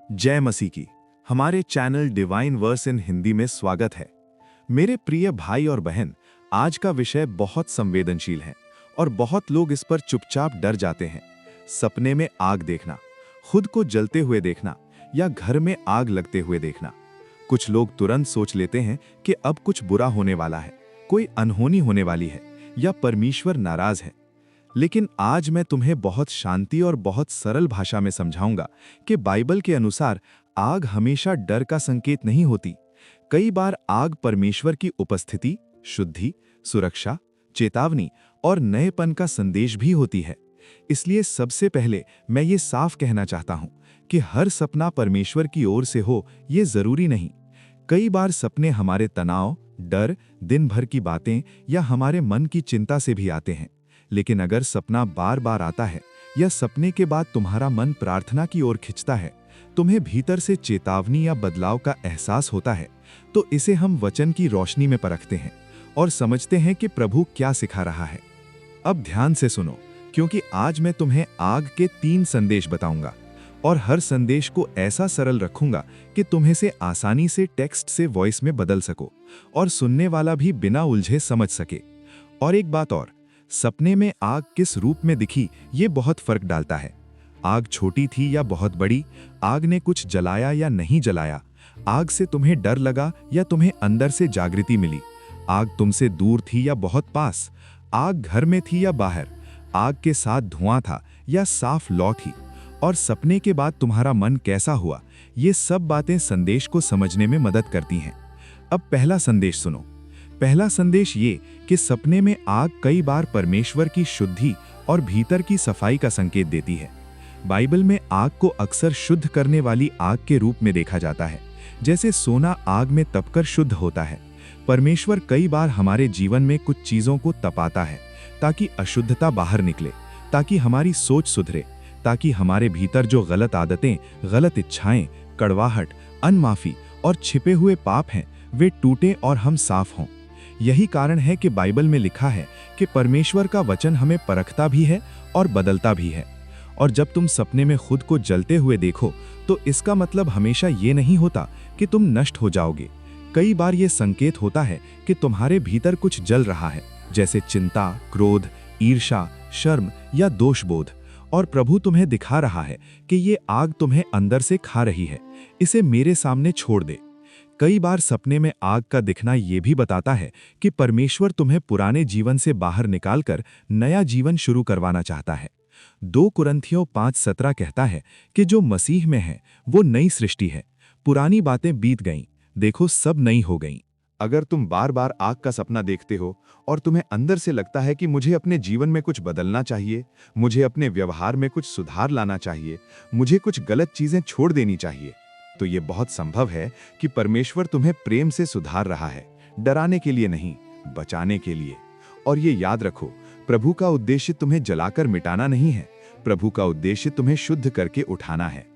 जय मसीह की। हमारे चैनल डिवाइन वर्स इन हिंदी में स्वागत है। मेरे प्रिय भाई और बहन, आज का विषय बहुत संवेदनशील है और बहुत लोग इस पर चुपचाप डर जाते हैं। सपने में आग देखना, खुद को जलते हुए देखना या घर में आग लगते हुए देखना। कुछ लोग तुरंत सोच लेते हैं कि अब कुछ बुरा होने वाला है, कोई अनहोनी होने वाली है या परमेश्वर नाराज है। लेकिन आज मैं तुम्हें बहुत शांति और बहुत सरल भाषा में समझाऊंगा कि बाइबल के अनुसार आग हमेशा डर का संकेत नहीं होती। कई बार आग परमेश्वर की उपस्थिति, शुद्धि, सुरक्षा, चेतावनी और नएपन का संदेश भी होती है। इसलिए सबसे पहले मैं ये साफ कहना चाहता हूं कि हर सपना परमेश्वर की ओर से हो ये जरूरी नहीं। कई बार सपने हमारे तनाव, डर, दिन भर की बातें या हमारे मन की चिंता से भी आते हैं। लेकिन अगर सपना बार बार आता है या सपने के बाद तुम्हारा मन प्रार्थना की ओर खिंचता है, तुम्हें भीतर से चेतावनी या बदलाव का एहसास होता है, तो इसे हम वचन की रोशनी में परखते हैं और समझते हैं कि प्रभु क्या सिखा रहा है। अब ध्यान से सुनो, क्योंकि आज मैं तुम्हें आग के 3 संदेश बताऊंगा और हर संदेश को ऐसा सरल रखूंगा कि तुम्हें से आसानी से टेक्स्ट से वॉइस में बदल सको और सुनने वाला भी बिना उलझे समझ सके। और एक बात और, सपने में आग किस रूप में दिखी ये बहुत फर्क डालता है। आग छोटी थी या बहुत बड़ी, आग ने कुछ जलाया या नहीं जलाया, आग से तुम्हें डर लगा या तुम्हें अंदर से जागृति मिली, आग तुमसे दूर थी या बहुत पास, आग घर में थी या बाहर, आग के साथ धुआं था या साफ लौ थी, और सपने के बाद तुम्हारा मन कैसा हुआ, ये सब बातें संदेश को समझने में मदद करती हैं। अब पहला संदेश सुनो। पहला संदेश ये कि सपने में आग कई बार परमेश्वर की शुद्धि और भीतर की सफाई का संकेत देती है। बाइबल में आग को अक्सर शुद्ध करने वाली आग के रूप में देखा जाता है, जैसे सोना आग में तपकर शुद्ध होता है। परमेश्वर कई बार हमारे जीवन में कुछ चीजों को तपाता है ताकि अशुद्धता बाहर निकले, ताकि हमारी सोच सुधरे, ताकि हमारे भीतर जो गलत आदतें, गलत इच्छाएं, कड़वाहट, अनमाफी और छिपे हुए पाप हैं वे टूटें और हम साफ हों। यही कारण है कि बाइबल में लिखा है कि परमेश्वर का वचन हमें परखता भी है और बदलता भी है। और जब तुम सपने में खुद को जलते हुए देखो, तो इसका मतलब हमेशा ये नहीं होता कि तुम नष्ट हो जाओगे। कई बार ये संकेत होता है कि तुम्हारे भीतर कुछ जल रहा है, जैसे चिंता, क्रोध, ईर्ष्या, शर्म या दोषबोध। और प्रभु तुम्हें दिखा रहा है कि ये आग तुम्हें अंदर से खा रही है, इसे मेरे सामने छोड़ दे। कई बार सपने में आग का दिखना ये भी बताता है कि परमेश्वर तुम्हें पुराने जीवन से बाहर निकालकर नया जीवन शुरू करवाना चाहता है। 2 कुरिन्थियों 5:17 कहता है कि जो मसीह में है वो नई सृष्टि है, पुरानी बातें बीत गईं, देखो सब नई हो गईं। अगर तुम बार बार आग का सपना देखते हो और तुम्हें अंदर से लगता है कि मुझे अपने जीवन में कुछ बदलना चाहिए, मुझे अपने व्यवहार में कुछ सुधार लाना चाहिए, मुझे कुछ गलत चीजें छोड़ देनी चाहिए, तो ये बहुत संभव है कि परमेश्वर तुम्हें प्रेम से सुधार रहा है, डराने के लिए नहीं, बचाने के लिए। और ये याद रखो, प्रभु का उद्देश्य तुम्हें जलाकर मिटाना नहीं है, प्रभु का उद्देश्य तुम्हें शुद्ध करके उठाना है।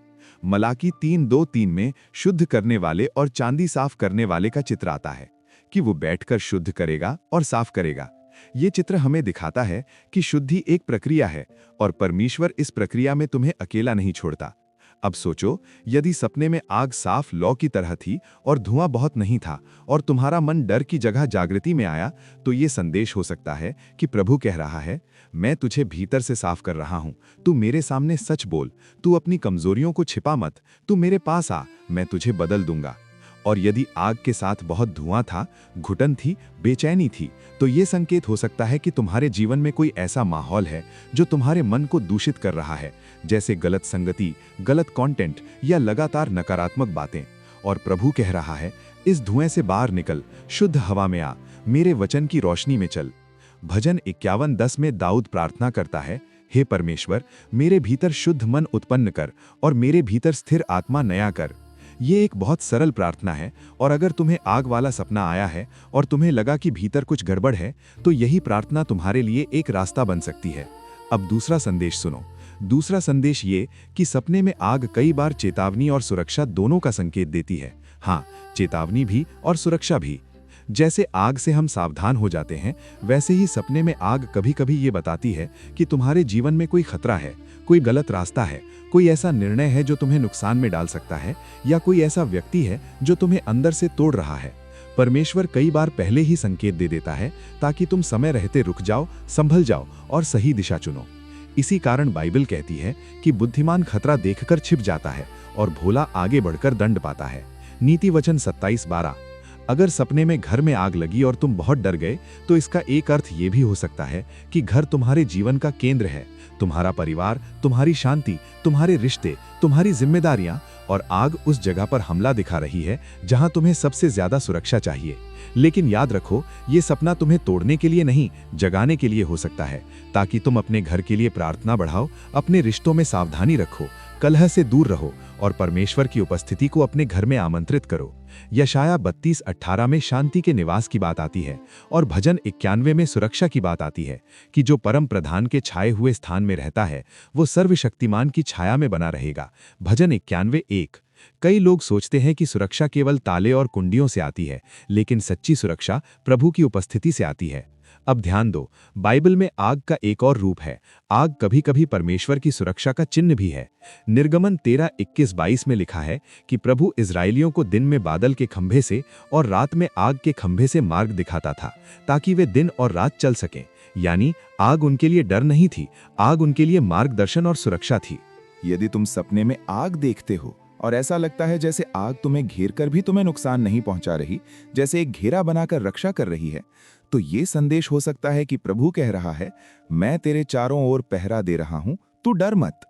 मलाकी 3:2-3 में शुद्ध करने वाले और चांदी साफ करने वाले का चित्र आता है कि वो बैठकर शुद्ध करेगा और साफ करेगा। ये चित्र हमें दिखाता है कि शुद्धि एक प्रक्रिया है और परमेश्वर इस प्रक्रिया में तुम्हें अकेला नहीं छोड़ता। अब सोचो, यदि सपने में आग साफ लौ की तरह थी और धुआं बहुत नहीं था और तुम्हारा मन डर की जगह जागृति में आया, तो ये संदेश हो सकता है कि प्रभु कह रहा है, मैं तुझे भीतर से साफ कर रहा हूं, तू मेरे सामने सच बोल, तू अपनी कमजोरियों को छिपा मत, तू मेरे पास आ, मैं तुझे बदल दूंगा। और यदि आग के साथ बहुत धुआं था, घुटन थी, बेचैनी थी, तो ये संकेत हो सकता है कि तुम्हारे जीवन में कोई ऐसा माहौल है जो तुम्हारे मन को दूषित कर रहा है, जैसे गलत संगति, गलत कंटेंट या लगातार नकारात्मक बातें। और प्रभु कह रहा है, इस धुएं से बाहर निकल, शुद्ध हवा में आ, मेरे वचन की रोशनी में चल। भजन 51:10 में दाऊद प्रार्थना करता है, हे परमेश्वर, मेरे भीतर शुद्ध मन उत्पन्न कर और मेरे भीतर स्थिर आत्मा नया कर। ये एक बहुत सरल प्रार्थना है, और अगर तुम्हें आग वाला सपना आया है और तुम्हें लगा कि भीतर कुछ गड़बड़ है, तो यही प्रार्थना तुम्हारे लिए एक रास्ता बन सकती है। अब दूसरा संदेश सुनो। दूसरा संदेश ये कि सपने में आग कई बार चेतावनी और सुरक्षा दोनों का संकेत देती है। हाँ, चेतावनी भी और सुरक्षा भी। जैसे आग से हम सावधान हो जाते हैं, वैसे ही सपने में आग कभी-कभी ये बताती है कि तुम्हारे जीवन में कोई खतरा है, कोई गलत रास्ता है, कोई ऐसा निर्णय है जो तुम्हें नुकसान में डाल सकता है, या कोई ऐसा व्यक्ति है जो तुम्हें अंदर से तोड़ रहा है। परमेश्वर कई बार पहले ही संकेत दे देता है ताकि तुम समय रहते रुक जाओ, संभल जाओ और सही दिशा चुनो। इसी कारण बाइबल कहती है कि बुद्धिमान खतरा देखकर छिप जाता है और भोला आगे बढ़कर दंड पाता है। नीति वचन 27:12। अगर सपने में घर में आग लगी और तुम बहुत डर गए, तो इसका एक अर्थ ये भी हो सकता है कि घर तुम्हारे जीवन का केंद्र है, तुम्हारा परिवार, तुम्हारी शांति, तुम्हारे रिश्ते, तुम्हारी जिम्मेदारियां, और आग उस जगह पर हमला दिखा रही है जहां तुम्हें सबसे ज्यादा सुरक्षा चाहिए। लेकिन याद रखो, ये सपना तुम्हें तोड़ने के लिए नहीं, जगाने के लिए हो सकता है, ताकि तुम अपने घर के लिए प्रार्थना बढ़ाओ, अपने रिश्तों में सावधानी रखो, कलह से दूर रहो और परमेश्वर की उपस्थिति को अपने घर में आमंत्रित करो। यशाया 32:18 में शांति के निवास की बात आती है और भजन 91 में सुरक्षा की बात आती है कि जो परम प्रधान के छाए हुए स्थान में रहता है वो सर्वशक्तिमान की छाया में बना रहेगा। भजन 91:1। कई लोग सोचते हैं कि सुरक्षा केवल ताले और कुंडियों से आती है, लेकिन सच्ची सुरक्षा प्रभु की उपस्थिति से आती है। अब ध्यान दो, बाइबल में आग का एक और रूप है। आग कभी-कभी परमेश्वर की सुरक्षा का चिन्ह भी है। निर्गमन 13:21-22 में लिखा है कि प्रभु इजरायलियों को दिन में बादल के खंभे से और रात में आग के खंभे से मार्ग दिखाता था, ताकि वे दिन और रात चल सकें। यानी आग उनके लिए डर नहीं थी, आग उनके लिए मार्गदर्शन और सुरक्षा थी। यदि तुम सपने में आग देखते हो और ऐसा लगता है जैसे आग तुम्हें घेर कर भी तुम्हें नुकसान नहीं पहुंचा रही, जैसे एक घेरा बनाकर रक्षा कर रही है, तो ये संदेश हो सकता है कि प्रभु कह रहा है, मैं तेरे चारों ओर पहरा दे रहा हूं, तू डर मत।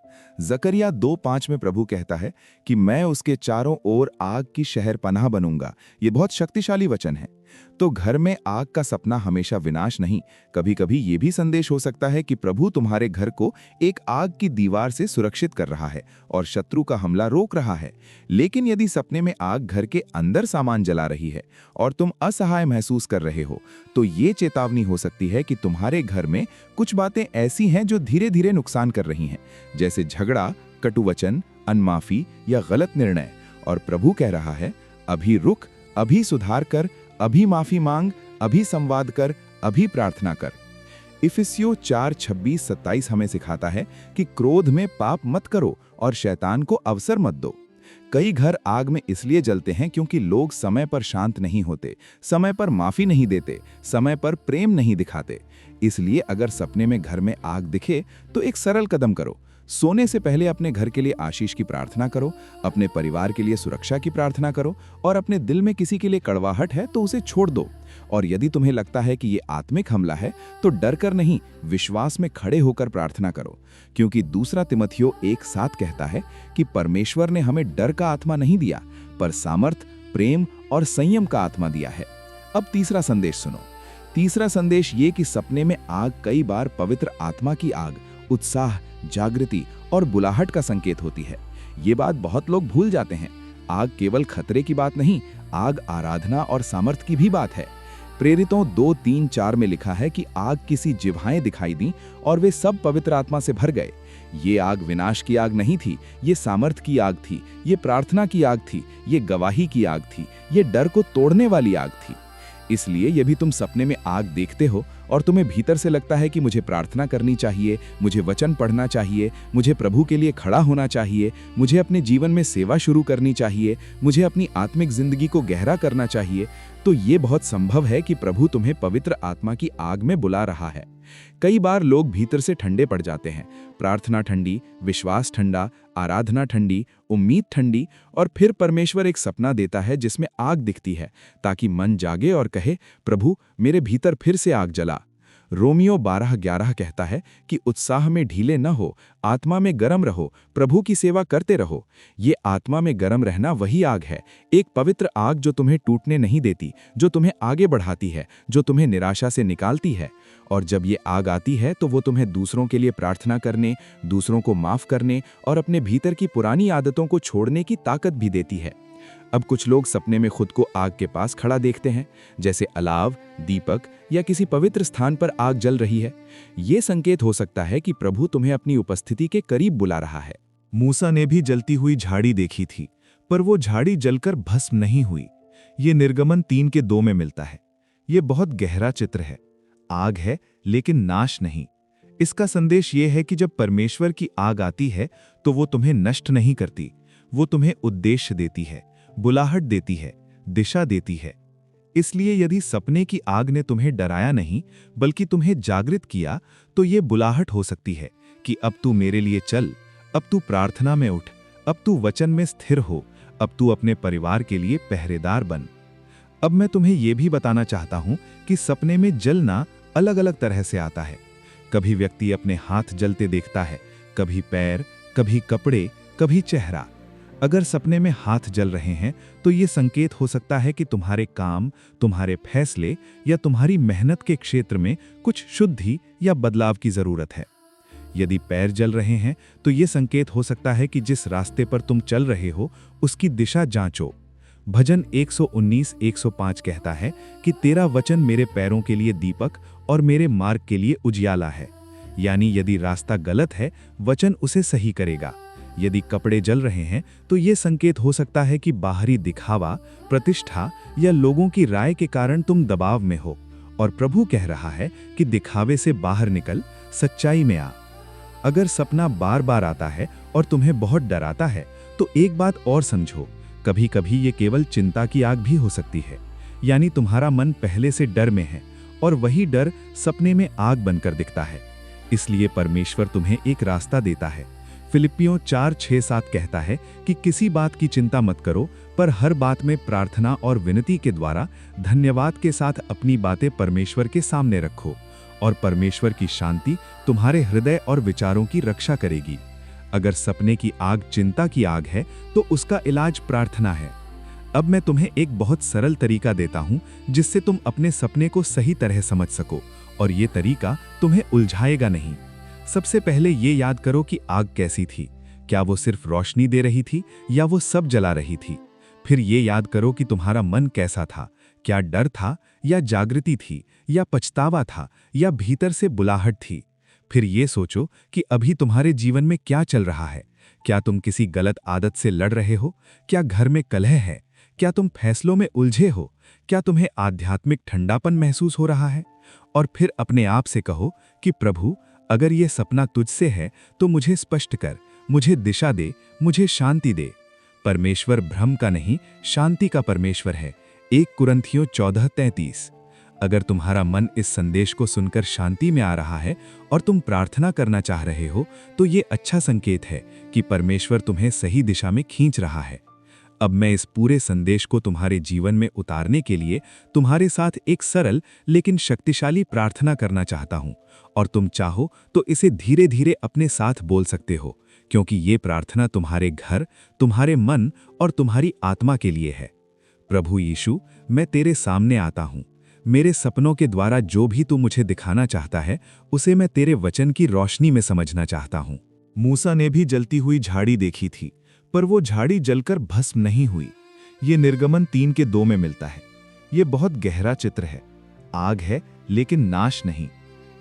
जकरिया 2:5 में प्रभु कहता है कि मैं उसके चारों ओर आग की शहर पनाह बनूंगा। ये बहुत शक्तिशाली वचन है। तो घर में आग का सपना हमेशा विनाश नहीं, कभी-कभी ये भी संदेश हो सकता है कि प्रभु तुम्हारे घर को एक आग की दीवार से सुरक्षित कर रहा है और शत्रु का हमला रोक रहा है। लेकिन यदि सपने में आग घर के अंदर सामान जला रही है और तुम असहाय महसूस कर रहे हो, तो ये चेतावनी हो सकती है कि तुम्हारे घर में कुछ बातें ऐसी हैं जो धीरे-धीरे नुकसान कर रही हैं, जैसे झगड़ा, कटुवचन, अनमाफी या गलत निर्णय। और प्रभु कह रहा है, अभी रुक, अभी सुधार कर, अभी माफी मांग, अभी संवाद कर, अभी प्रार्थना कर। इफिसियों 4:26-27 हमें सिखाता है कि क्रोध में पाप मत करो और शैतान को अवसर मत दो। कई घर आग में इसलिए जलते हैं क्योंकि लोग समय पर शांत नहीं होते, समय पर माफी नहीं देते, समय पर प्रेम नहीं दिखाते। इसलिए अगर सपने में घर में आग दिखे तो एक सरल कदम करो। सोने से पहले अपने घर के लिए आशीष की प्रार्थना करो, अपने परिवार के लिए सुरक्षा की प्रार्थना करो और अपने दिल में किसी के लिए कड़वाहट है तो उसे छोड़ दो। और यदि तुम्हें लगता है कि ये आत्मिक हमला है तो डर कर नहीं, विश्वास में खड़े होकर प्रार्थना करो, क्योंकि 2 तिमोथियो 1:7 कहता है कि परमेश्वर ने हमें डर का आत्मा नहीं दिया, पर सामर्थ, प्रेम और संयम का आत्मा दिया है। अब तीसरा संदेश सुनो। तीसरा संदेश ये कि सपने में आग कई बार पवित्र आत्मा की आग, उत्साह, जागृति और बुलाहट का संकेत होती है। ये बात बहुत लोग भूल जाते हैं। आग केवल खतरे की बात नहीं, आग आराधना और सामर्थ की भी बात है। प्रेरितों 2:3-4 में लिखा है कि आग किसी जिह्वाएं दिखाई दी और वे सब पवित्र आत्मा से भर गए। ये आग विनाश की आग नहीं थी, ये सामर्थ की आग थी, ये प्रार्थना की आग थी, ये गवाही की आग थी, ये डर को तोड़ने वाली आग थी। इसलिए यदि तुम सपने में आग देखते हो और तुम्हें भीतर से लगता है कि मुझे प्रार्थना करनी चाहिए, मुझे वचन पढ़ना चाहिए, मुझे प्रभु के लिए खड़ा होना चाहिए, मुझे अपने जीवन में सेवा शुरू करनी चाहिए, मुझे अपनी आत्मिक जिंदगी को गहरा करना चाहिए, तो ये बहुत संभव है कि प्रभु तुम्हें पवित्र आत्मा की आग में बुला रहा है। कई बार लोग भीतर से ठंडे पड़ जाते हैं, प्रार्थना ठंडी, विश्वास ठंडा, आराधना ठंडी, उम्मीद ठंडी, और फिर परमेश्वर एक सपना देता है जिसमें आग दिखती है, ताकि मन जागे और कहे, प्रभु मेरे भीतर फिर से आग जला। रोमियो 12:11 कहता है कि उत्साह में ढीले न हो, आत्मा में गर्म रहो, प्रभु की सेवा करते रहो। ये आत्मा में गर्म रहना वही आग है, एक पवित्र आग जो तुम्हें टूटने नहीं देती, जो तुम्हें आगे बढ़ाती है, जो तुम्हें निराशा से निकालती है। और जब ये आग आती है तो वो तुम्हें दूसरों के लिए प्रार्थना करने, दूसरों को माफ करने और अपने भीतर की पुरानी आदतों को छोड़ने की ताकत भी देती है। अब कुछ लोग सपने में खुद को आग के पास खड़ा देखते हैं, जैसे अलाव, दीपक या किसी पवित्र स्थान पर आग जल रही है। ये संकेत हो सकता है कि प्रभु तुम्हें अपनी उपस्थिति के करीब बुला रहा है। मूसा ने भी जलती हुई झाड़ी देखी थी, पर वो झाड़ी जलकर भस्म नहीं हुई। ये निर्गमन 3:2 में मिलता है। ये बहुत गहरा चित्र है। आग है लेकिन नाश नहीं। इसका संदेश ये है कि जब परमेश्वर की आग आती है तो वो तुम्हें नष्ट नहीं करती, वो तुम्हें उद्देश्य देती है, बुलाहट देती है, दिशा देती है। इसलिए यदि सपने की आग ने तुम्हें डराया नहीं बल्कि तुम्हें जागृत किया, तो ये बुलाहट हो सकती है कि अब तू मेरे लिए चल, अब तू प्रार्थना में उठ, अब तू वचन में स्थिर हो, अब तू अपने परिवार के लिए पहरेदार बन। अब मैं तुम्हें यह भी बताना चाहता हूं कि सपने में जलना अलग अलग तरह से आता है। कभी व्यक्ति अपने हाथ जलते देखता है, कभी पैर, कभी कपड़े, कभी चेहरा। अगर सपने में हाथ जल रहे हैं तो ये संकेत हो सकता है कि तुम्हारे काम, तुम्हारे फैसले या तुम्हारी मेहनत के क्षेत्र में कुछ शुद्धि या बदलाव की जरूरत है। यदि पैर जल रहे हैं तो ये संकेत हो सकता है कि जिस रास्ते पर तुम चल रहे हो उसकी दिशा जांचो। भजन 119:105 कहता है कि तेरा वचन मेरे पैरों के लिए दीपक और मेरे मार्ग के लिए उजियाला है। यानी यदि रास्ता गलत है, वचन उसे सही करेगा। यदि कपड़े जल रहे हैं तो ये संकेत हो सकता है कि बाहरी दिखावा, प्रतिष्ठा या लोगों की राय के कारण तुम दबाव में हो, और प्रभु कह रहा है कि दिखावे से बाहर निकल, सच्चाई में आ। अगर सपना बार बार आता है और तुम्हें बहुत डराता है तो एक बात और समझो, कभी कभी ये केवल चिंता की आग भी हो सकती है। यानी तुम्हारा मन पहले से डर में है और वही डर सपने में आग बनकर दिखता है। इसलिए परमेश्वर तुम्हें एक रास्ता देता है। फिलिप्पियों 4:6-7 कहता है कि किसी बात की चिंता मत करो, पर हर बात में प्रार्थना और विनती के द्वारा धन्यवाद के साथ अपनी बातें परमेश्वर के सामने रखो, और परमेश्वर की शांति तुम्हारे हृदय और विचारों की रक्षा करेगी। अगर सपने की आग चिंता की आग है तो उसका इलाज प्रार्थना है। अब मैं तुम्हें एक बहुत सरल तरीका देता हूं जिससे तुम अपने सपने को सही तरह समझ सको, और ये तरीका तुम्हें उलझाएगा नहीं। सबसे पहले ये याद करो कि आग कैसी थी। क्या वो सिर्फ रोशनी दे रही थी या वो सब जला रही थी? फिर ये याद करो कि तुम्हारा मन कैसा था। क्या डर था या जागृति थी, या पछतावा था या भीतर से बुलाहट थी? फिर ये सोचो कि अभी तुम्हारे जीवन में क्या चल रहा है। क्या तुम किसी गलत आदत से लड़ रहे हो? क्या घर में कलह है? क्या तुम फैसलों में उलझे हो? क्या तुम्हें आध्यात्मिक ठंडापन महसूस हो रहा है? और फिर अपने आप से कहो कि प्रभु, अगर ये सपना तुझसे है तो मुझे स्पष्ट कर, मुझे दिशा दे, मुझे शांति दे। परमेश्वर भ्रम का नहीं, शांति का परमेश्वर है। 1 कुरिन्थियों 14:33। अगर तुम्हारा मन इस संदेश को सुनकर शांति में आ रहा है और तुम प्रार्थना करना चाह रहे हो, तो ये अच्छा संकेत है कि परमेश्वर तुम्हें सही दिशा में खींच रहा है। अब मैं इस पूरे संदेश को तुम्हारे जीवन में उतारने के लिए तुम्हारे साथ एक सरल लेकिन शक्तिशाली प्रार्थना करना चाहता हूं, और तुम चाहो तो इसे धीरे धीरे अपने साथ बोल सकते हो, क्योंकि ये प्रार्थना तुम्हारे घर, तुम्हारे मन और तुम्हारी आत्मा के लिए है। प्रभु यीशु, मैं तेरे सामने आता हूं। मेरे सपनों के द्वारा जो भी तू मुझे दिखाना चाहता है, उसे मैं तेरे वचन की रोशनी में समझना चाहता हूं। मूसा ने भी जलती हुई झाड़ी देखी थी, पर वो झाड़ी जलकर भस्म नहीं हुई। ये निर्गमन 3:2 में मिलता है। ये बहुत गहरा चित्र है। आग है लेकिन नाश नहीं।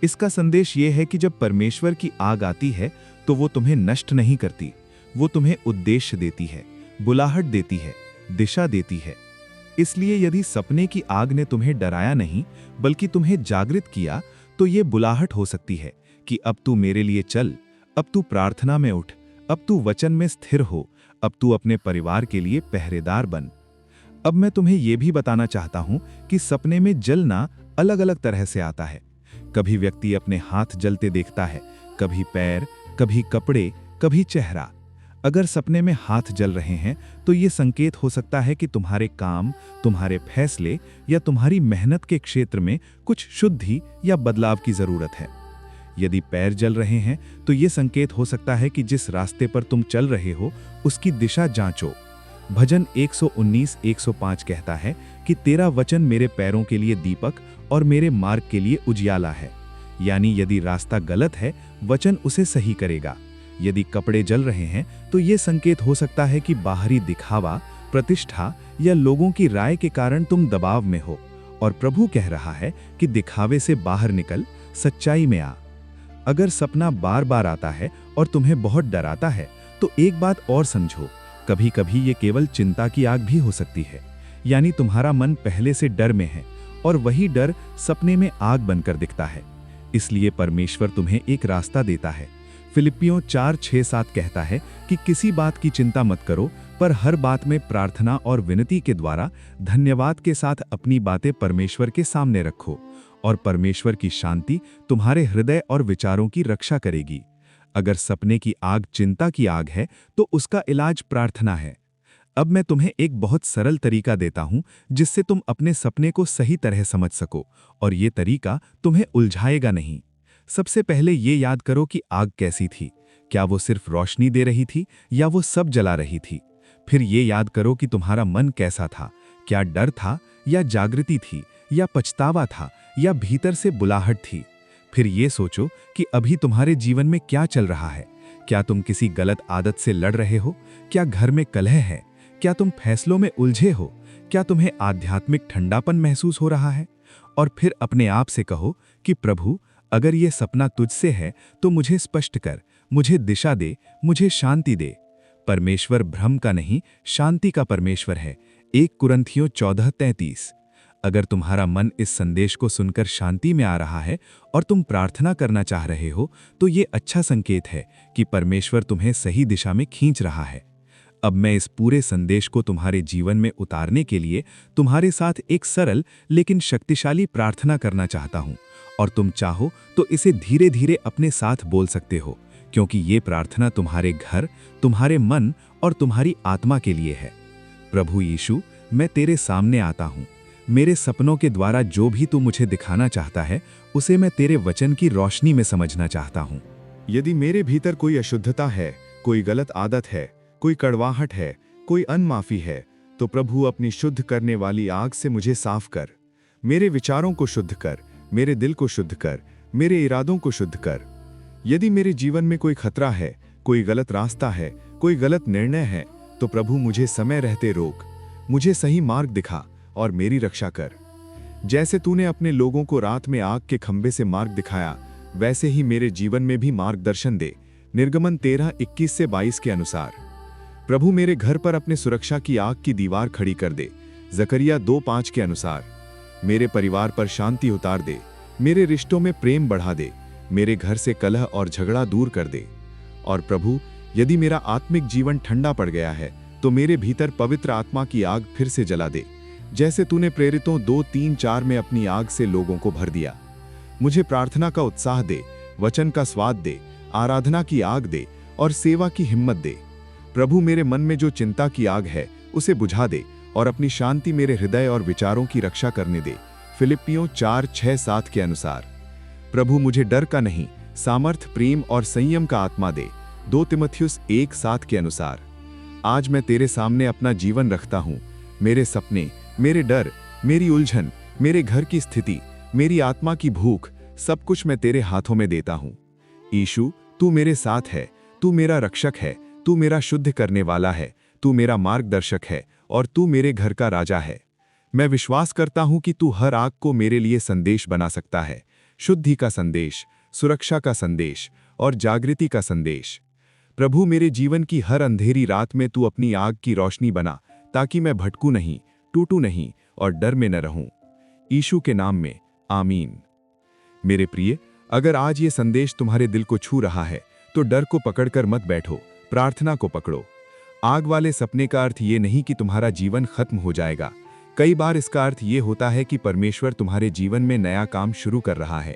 इसका संदेश ये है कि जब परमेश्वर की आग आती है तो वो तुम्हें नष्ट नहीं करती, वो तुम्हें उद्देश्य देती है, बुलाहट देती है, दिशा देती है। इसलिए यदि सपने की आग ने तुम्हें डराया नहीं बल्कि तुम्हें जागृत किया, तो ये बुलाहट हो सकती है कि अब तू मेरे लिए चल, अब तू प्रार्थना में उठ, अब तू वचन में स्थिर हो, अब तू अपने परिवार के लिए पहरेदार बन। अब मैं तुम्हें यह भी बताना चाहता हूं कि सपने में जलना अलग अलग तरह से आता है। कभी व्यक्ति अपने हाथ जलते देखता है, कभी पैर, कभी कपड़े, कभी चेहरा। अगर सपने में हाथ जल रहे हैं तो ये संकेत हो सकता है कि तुम्हारे काम, तुम्हारे फैसले या तुम्हारी मेहनत के क्षेत्र में कुछ शुद्धि या बदलाव की जरूरत है। यदि पैर जल रहे हैं तो ये संकेत हो सकता है कि जिस रास्ते पर तुम चल रहे हो उसकी दिशा जांचो। भजन 119:105 कहता है कि तेरा वचन मेरे पैरों के लिए दीपक और मेरे मार्ग के लिए उजियाला है। यानी यदि रास्ता गलत है, वचन उसे सही करेगा। यदि कपड़े जल रहे हैं तो ये संकेत हो सकता है कि बाहरी दिखावा, प्रतिष्ठा या लोगों की राय के कारण तुम दबाव में हो, और प्रभु कह रहा है कि दिखावे से बाहर निकल, सच्चाई में आ। अगर सपना बार बार आता है और तुम्हें बहुत डराता है, तो एक बात और समझो, कभी कभी ये केवल चिंता की आग भी हो सकती है। यानी तुम्हारा मन पहले से डर में है और वही डर सपने में आग बनकर दिखता है। इसलिए परमेश्वर तुम्हें एक रास्ता देता है। फिलिपियों 4:6-7 कहता है कि किसी बात की चिंता मत करो, पर हर बात में प्रार्थना और विनती के द्वारा धन्यवाद के साथ अपनी बातें परमेश्वर के सामने रखो, और परमेश्वर की शांति तुम्हारे हृदय और विचारों की रक्षा करेगी। अगर सपने की आग चिंता की आग है, तो उसका इलाज प्रार्थना है। अब मैं तुम्हें एक बहुत सरल तरीका देता हूं, जिससे तुम अपने सपने को सही तरह समझ सको, और ये तरीका तुम्हें उलझाएगा नहीं। सबसे पहले ये याद करो कि आग कैसी थी। क्या वो सिर्फ रोशनी दे रही थी या वो सब जला रही थी? फिर ये याद करो कि तुम्हारा मन कैसा था। क्या डर था या जागृति थी, या पछतावा था, या भीतर से बुलाहट थी? फिर ये सोचो कि अभी तुम्हारे जीवन में क्या चल रहा है। क्या तुम किसी गलत आदत से लड़ रहे हो? क्या घर में कलह है? क्या तुम फैसलों में उलझे हो? क्या तुम्हें आध्यात्मिक ठंडापन महसूस हो रहा है? और फिर अपने आप से कहो कि प्रभु, अगर ये सपना तुझसे है तो मुझे स्पष्ट कर, मुझे दिशा दे, मुझे शांति दे। परमेश्वर भ्रम का नहीं, शांति का परमेश्वर है। 1 कुरिन्थियों 14:33। अगर तुम्हारा मन इस संदेश को सुनकर शांति में आ रहा है और तुम प्रार्थना करना चाह रहे हो, तो ये अच्छा संकेत है कि परमेश्वर तुम्हें सही दिशा में खींच रहा है। अब मैं इस पूरे संदेश को तुम्हारे जीवन में उतारने के लिए तुम्हारे साथ एक सरल लेकिन शक्तिशाली प्रार्थना करना चाहता हूं, और तुम चाहो तो इसे धीरे धीरे अपने साथ बोल सकते हो, क्योंकि ये प्रार्थना तुम्हारे घर, तुम्हारे मन और तुम्हारी आत्मा के लिए है। प्रभु यीशु, मैं तेरे सामने आता हूं। मेरे सपनों के द्वारा जो भी तू मुझे दिखाना चाहता है, उसे मैं तेरे वचन की रोशनी में समझना चाहता हूं। यदि मेरे भीतर कोई अशुद्धता है, कोई गलत आदत है, कोई कड़वाहट है, कोई अनमाफी है, तो प्रभु अपनी शुद्ध करने वाली आग से मुझे साफ कर। मेरे विचारों को शुद्ध कर, मेरे दिल को शुद्ध कर, मेरे इरादों को शुद्ध कर। यदि मेरे जीवन में कोई खतरा है, कोई गलत रास्ता है, कोई गलत निर्णय है, तो प्रभु मुझे समय रहते रोक, मुझे सही मार्ग दिखा और मेरी रक्षा कर। जैसे तूने अपने लोगों को रात में आग के खंभे से मार्ग दिखाया, वैसे ही मेरे जीवन में भी मार्गदर्शन दे। निर्गमन 13:21-22 के अनुसार। प्रभु मेरे घर पर अपने सुरक्षा की आग की दीवार खड़ी कर दे। जकरिया 2:5 के अनुसार। मेरे परिवार पर शांति उतार दे, मेरे रिश्तों में प्रेम बढ़ा दे, मेरे घर से कलह और झगड़ा दूर कर दे। और प्रभु, यदि मेरा आत्मिक जीवन ठंडा पड़ गया है, तो मेरे भीतर पवित्र आत्मा की आग फिर से जला दे, जैसे तूने प्रेरितों 2:3-4 में अपनी आग से लोगों को भर दिया। मुझे प्रार्थना का उत्साह दे, वचन का स्वाद दे, आराधना की आग दे और सेवा की हिम्मत दे। प्रभु, मेरे मन में जो चिंता की आग है, उसे बुझा दे और अपनी शांति मेरे हृदय और विचारों की रक्षा करने दे। फिलिपियों 4:6-7 के अनुसार। प्रभु, मुझे डर का नहीं, सामर्थ, प्रेम और संयम का आत्मा दे। 2 तिमुथियुस 1:7 के अनुसार। आज मैं तेरे सामने अपना जीवन रखता हूँ। मेरे सपने, मेरे डर, मेरी उलझन, मेरे घर की स्थिति, मेरी आत्मा की भूख, सब कुछ मैं तेरे हाथों में देता हूँ। यीशु, तू मेरे साथ है, तू मेरा रक्षक है, तू मेरा शुद्ध करने वाला है, तू मेरा मार्गदर्शक है और तू मेरे घर का राजा है। मैं विश्वास करता हूं कि तू हर आग को मेरे लिए संदेश बना सकता है। शुद्धि का संदेश, सुरक्षा का संदेश और जागृति का संदेश। प्रभु, मेरे जीवन की हर अंधेरी रात में तू अपनी आग की रोशनी बना, ताकि मैं भटकूं नहीं, टूटूं नहीं और डर में न रहूं। यीशु के नाम में, आमीन। मेरे प्रिय, अगर आज ये संदेश तुम्हारे दिल को छू रहा है, तो डर को पकड़कर मत बैठो, प्रार्थना को पकड़ो। आग वाले सपने का अर्थ ये नहीं कि तुम्हारा जीवन खत्म हो जाएगा। कई बार इसका अर्थ ये होता है कि परमेश्वर तुम्हारे जीवन में नया काम शुरू कर रहा है।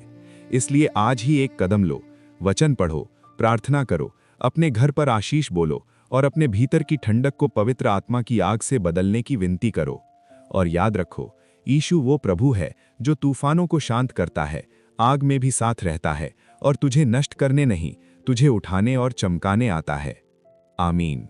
इसलिए आज ही एक कदम लो, वचन पढ़ो, प्रार्थना करो, अपने घर पर आशीष बोलो और अपने भीतर की ठंडक को पवित्र आत्मा की आग से बदलने की विनती करो। और याद रखो, यीशु वो प्रभु है जो तूफानों को शांत करता है, आग में भी साथ रहता है और तुझे नष्ट करने नहीं, तुझे उठाने और चमकाने आता है। आमीन।